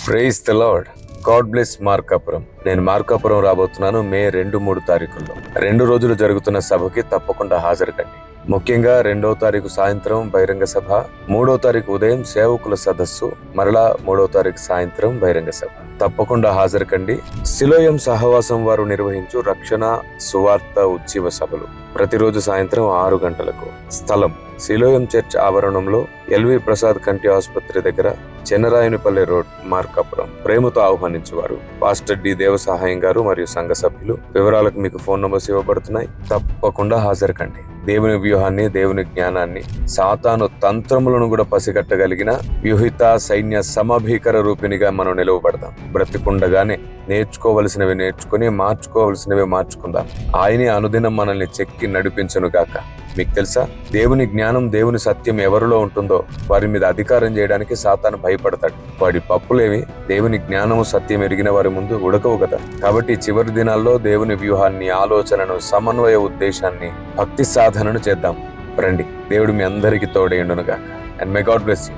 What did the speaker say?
Praise the Lord. God bless Markapuram. నేను మార్కాపురం రాబోతున్నాను మే 2-3 తారీఖుల్లో. 2 రోజులు జరుగుతున్న సభకి తప్పకుండా హాజరు కండి. ముఖ్యంగా 2వ తారీఖు సాయంత్రం బహిరంగ సభ, 3వ తారీఖు ఉదయం సేవకుల సదస్సు, మరలా 3వ తారీఖు సాయంత్రం బహిరంగ సభ. తప్పకుండా హాజరు కండి. సిలోయం సహవాసం వారు నిర్వహించు రక్షణ సువార్త ఉజ్జీవ సభలు ప్రతిరోజు సాయంత్రం 6 గంటలకు. స్థలం సిలోయం చర్చ్ ఆవరణంలో ఎల్వి ప్రసాద్ కంటి ఆసుపత్రి దగ్గర, చెన్నరాయనిపల్లి రోడ్, మార్కాపురం. ప్రేమతో ఆహ్వానించేవారు పాస్టర్ డి దేవసహాయం గారు మరియు సంఘ సభ్యులు. వివరాలకు మీకు ఫోన్ నంబర్స్ ఇవ్వబడుతున్నాయి. తప్పకుండా హాజరు కండి. దేవుని వ్యూహాన్ని, దేవుని జ్ఞానాన్ని, సాతాను తంత్రములను కూడా పసిగట్టగలిగిన వ్యూహిత సైన్య సమభీకర రూపిణిగా మనం నిలువబడదాం. బ్రతికుండగానే నేర్చుకోవలసినవి నేర్చుకుని మార్చుకోవలసినవి మార్చుకుందాం. ఆయనే అనుదినం మనల్ని చెక్కి నడిపించును గాక. మీకు తెలుసా, దేవుని జ్ఞానం, దేవుని సత్యం ఎవరిలో ఉంటుందో వారి మీద అధికారం చేయడానికి సాతాను భయపడతాడు. వాడి పప్పులేవి దేవుని జ్ఞానము సత్యం ఎరిగిన వారి ముందు ఉడకవు కదా. కాబట్టి చివరి దినాల్లో దేవుని వ్యూహాన్ని, ఆలోచనను, సమన్వయ ఉద్దేశాన్ని, భక్తి సాధనను చేద్దాం. రండి. దేవుడు మీ అందరికీ తోడేయుండును గాక. And may God bless you.